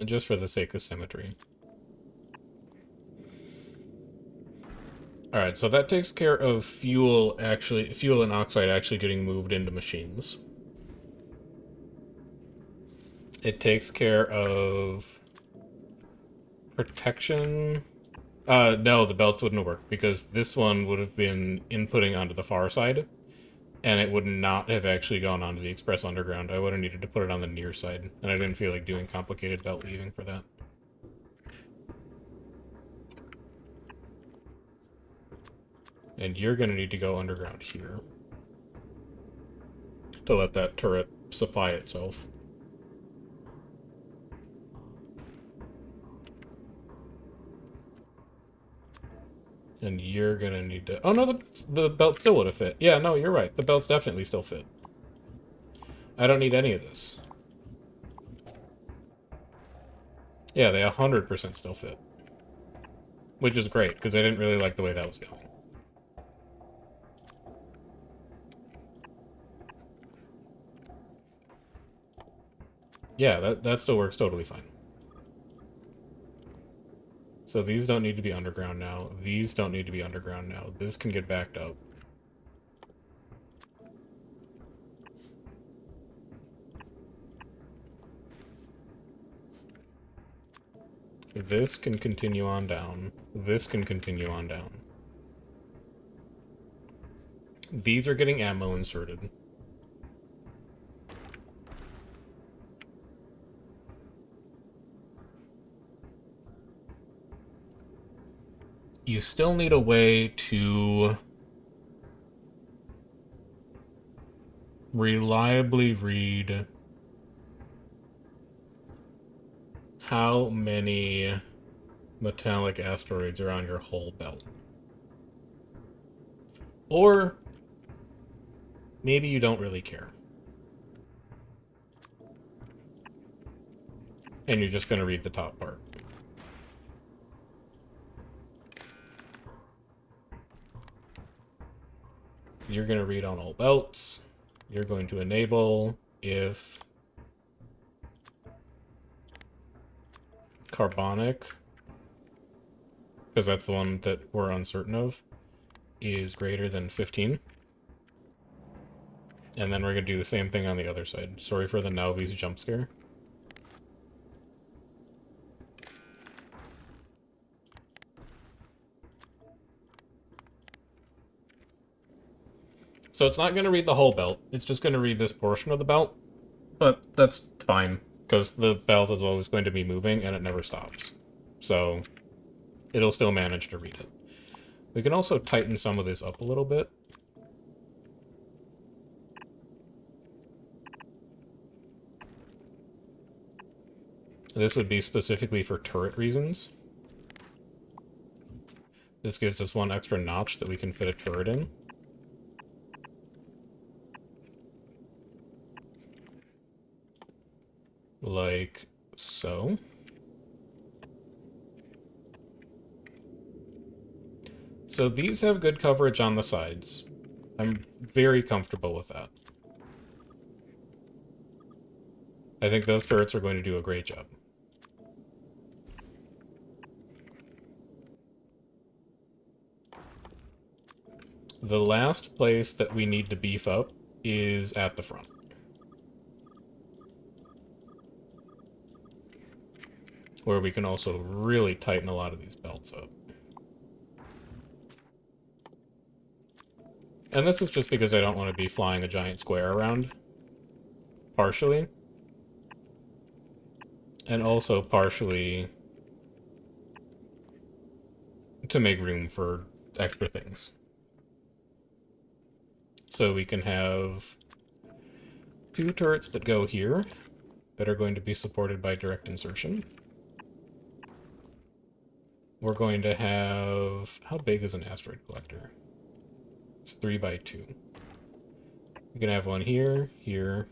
Just for the sake of symmetry. Alright, so that takes care of fuel and oxide actually getting moved into machines. It takes care of protection. No, the belts wouldn't work because this one would have been inputting onto the far side, and it would not have actually gone onto the express underground. I would have needed to put it on the near side, and I didn't feel like doing complicated belt weaving for that. And you're going to need to go underground here to let that turret supply itself. And you're going to need to... Oh, no, the belt still would have fit. Yeah, no, you're right. The belts definitely still fit. I don't need any of this. Yeah, they 100% still fit. Which is great, because I didn't really like the way that was going. Yeah, that still works totally fine. So these don't need to be underground now. These don't need to be underground now. This can get backed up. This can continue on down. This can continue on down. These are getting ammo inserted. You still need a way to reliably read how many metallic asteroids are on your whole belt. Or maybe you don't really care. And you're just going to read the top part. You're going to read on all belts. You're going to enable if carbonic, because that's the one that we're uncertain of, is greater than 15. And then we're going to do the same thing on the other side. Sorry for the Nauvi's jump scare. So it's not going to read the whole belt. It's just going to read this portion of the belt. But that's fine, because the belt is always going to be moving, and it never stops. So it'll still manage to read it. We can also tighten some of this up a little bit. This would be specifically for turret reasons. This gives us one extra notch that we can fit a turret in. Like so. So these have good coverage on the sides. I'm very comfortable with that. I think those turrets are going to do a great job. The last place that we need to beef up is at the front. Where we can also really tighten a lot of these belts up. And this is just because I don't want to be flying a giant square around. Partially. And also partially to make room for extra things. So we can have 2 turrets that go here that are going to be supported by direct insertion. We're going to have... How big is an asteroid collector? It's 3 by 2. We can have one here, here,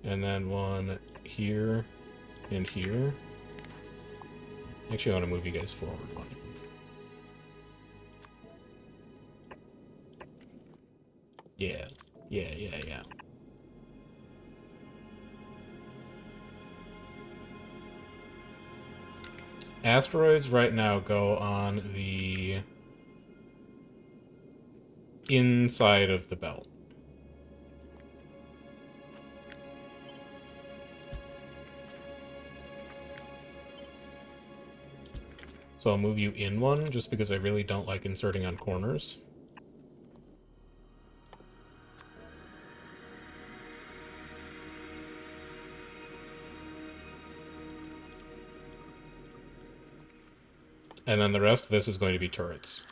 and then one here and here. Actually, I want to move you guys forward one. Yeah. Asteroids right now go on the inside of the belt. So I'll move you in one, just because I really don't like inserting on corners. And then the rest of this is going to be turrets.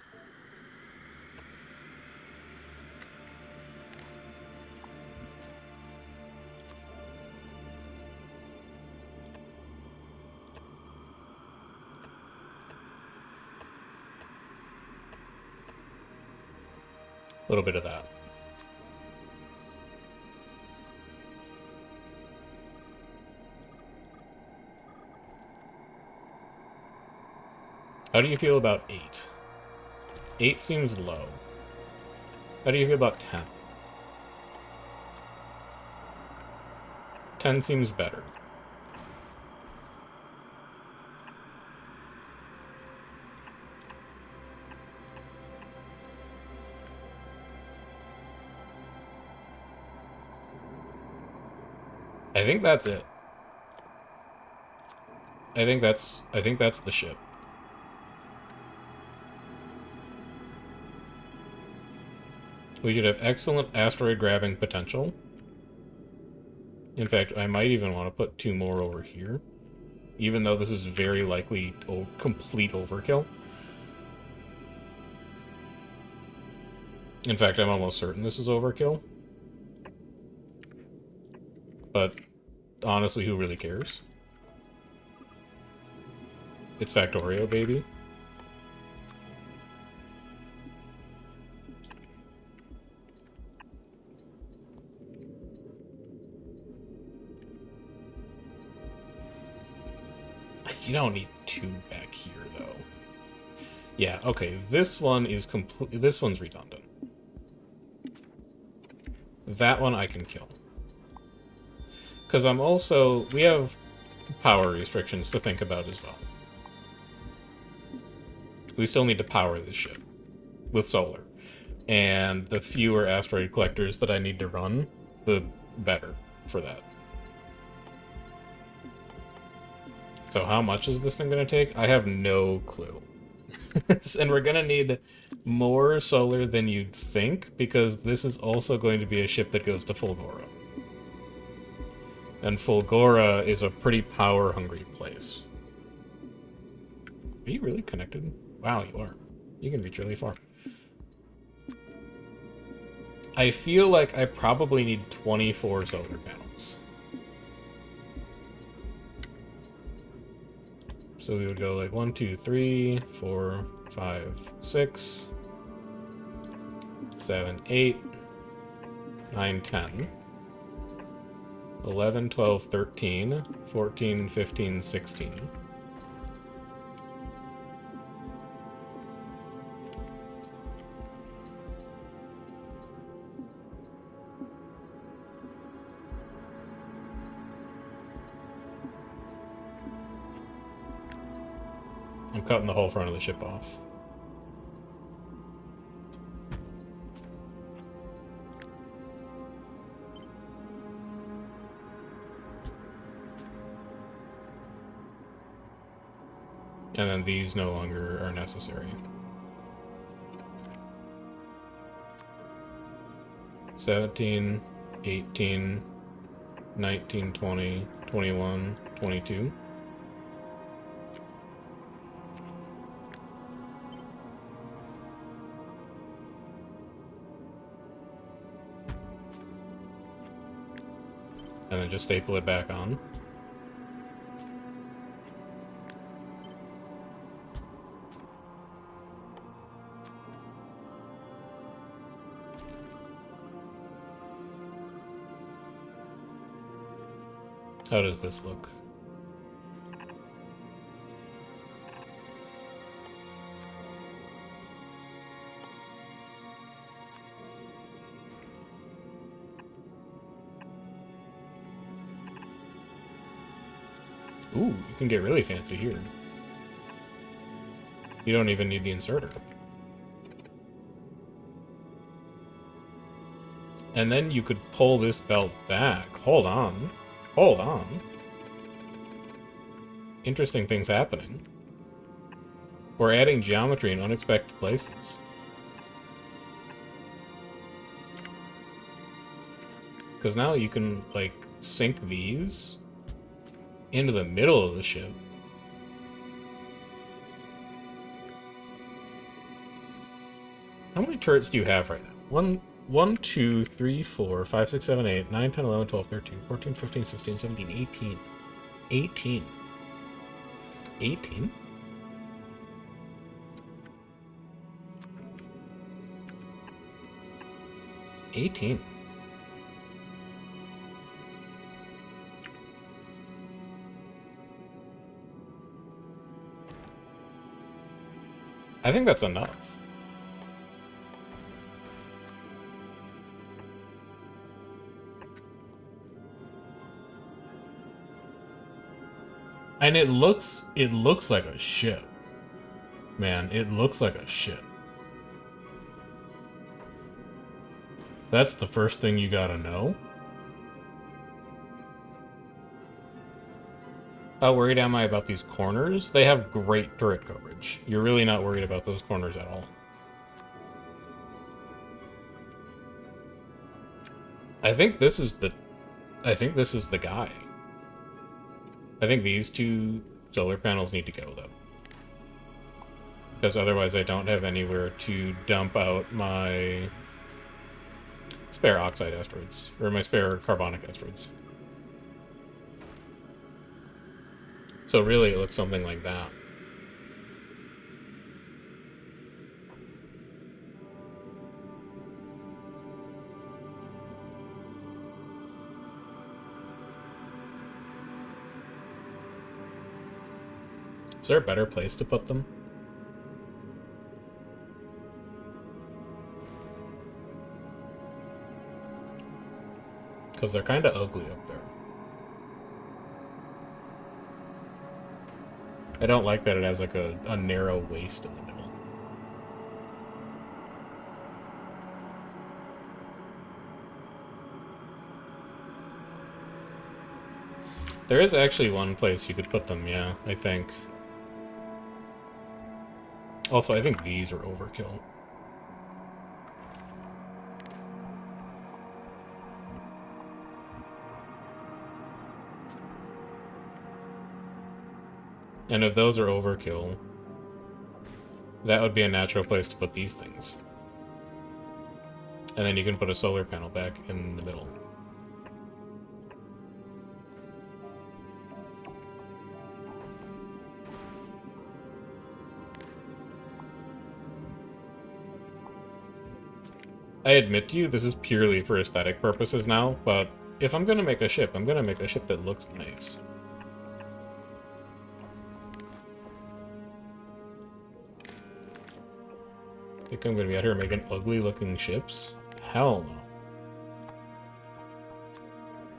A little bit of that. How do you feel about 8? 8 seems low. How do you feel about 10? 10 seems better. I think that's it. I think that's the ship. We should have excellent asteroid grabbing potential. In fact, I might even want to put 2 more over here. Even though this is very likely complete overkill. In fact, I'm almost certain this is overkill. But honestly, who really cares? It's Factorio, baby. You don't need 2 back here, though. Yeah, okay, this one is this one's redundant. That one I can kill. Because we have power restrictions to think about as well. We still need to power this ship with solar. And the fewer asteroid collectors that I need to run, the better for that. So how much is this thing going to take? I have no clue. And we're gonna need more solar than you'd think, because this is also going to be a ship that goes to Fulgora. And Fulgora is a pretty power-hungry place. Are you really connected? Wow, you are. You can reach really far. I feel like I probably need 24 solar panels. So we would go like 1, 2, 3, 4, 5, 6, 7, 8, 9, 10, 11, 12, 13, 14, 15, 16. I'm cutting the whole front of the ship off. And then these no longer are necessary. 17, 18, 19, 20, 21, 22. And then just staple it back on. How does this look? Ooh, you can get really fancy here. You don't even need the inserter. And then you could pull this belt back. Hold on. Hold on. Interesting things happening. We're adding geometry in unexpected places. Because now you can, like, sink these into the middle of the ship. How many turrets do you have right now? 1, 2, 3, 4, 5, 6, 7, 8, 9, 10, 11, 12, 13, 14, 15, 16, 17, 18. 18. 18? I think that's enough. And it looks like a ship. Man, it looks like a ship. That's the first thing you gotta know. How worried am I about these corners? They have great turret coverage. You're really not worried about those corners at all. I think this is the guy. I think these two solar panels need to go, though. Because otherwise I don't have anywhere to dump out my spare oxide asteroids, or my spare carbonic asteroids. So really it looks something like that. Is there a better place to put them? Because they're kind of ugly up there. I don't like that it has like a narrow waist in the middle. There is actually one place you could put them, yeah, I think. Also, I think these are overkill. And if those are overkill, that would be a natural place to put these things. And then you can put a solar panel back in the middle. I admit to you, this is purely for aesthetic purposes now, but if I'm gonna make a ship, I'm gonna make a ship that looks nice. Think I'm gonna be out here making ugly-looking ships? Hell no.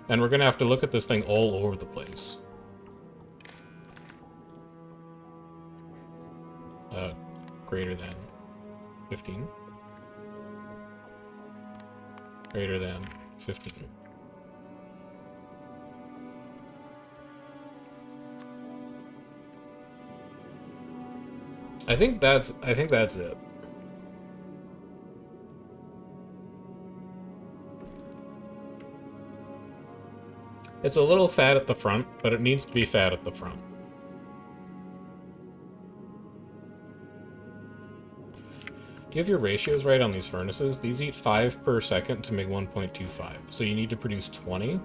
And we're gonna have to look at this thing all over the place. Greater than 15. Greater than 15. I think that's it. It's a little fat at the front, but it needs to be fat at the front. Do you have your ratios right on these furnaces? These eat 5 per second to make 1.25. So you need to produce 20?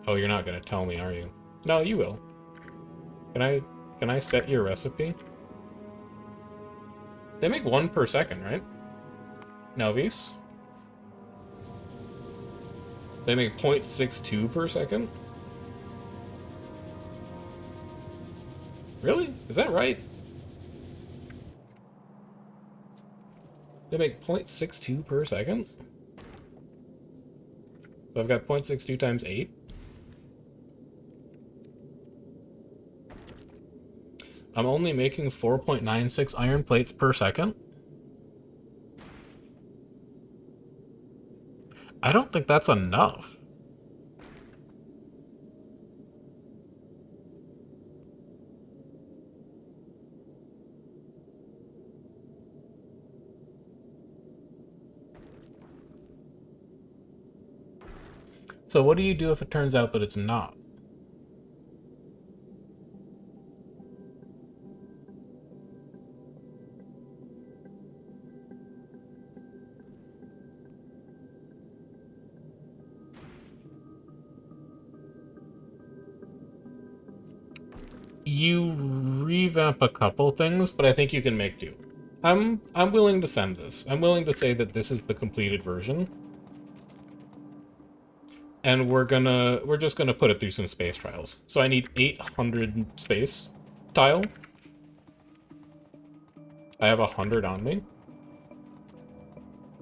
Oh, you're not gonna tell me, are you? No, you will. Can I set your recipe? They make 1 per second, right? Novice? They make 0.62 per second? Really? Is that right? They make 0.62 per second? So I've got 0.62 times 8. I'm only making 4.96 iron plates per second? I don't think that's enough. So what do you do if it turns out that it's not? You revamp a couple things, but I think you can make do. I'm willing to send this. I'm willing to say that this is the completed version. And we're just gonna put it through some space trials. So I need 800 space tile. I have 100 on me.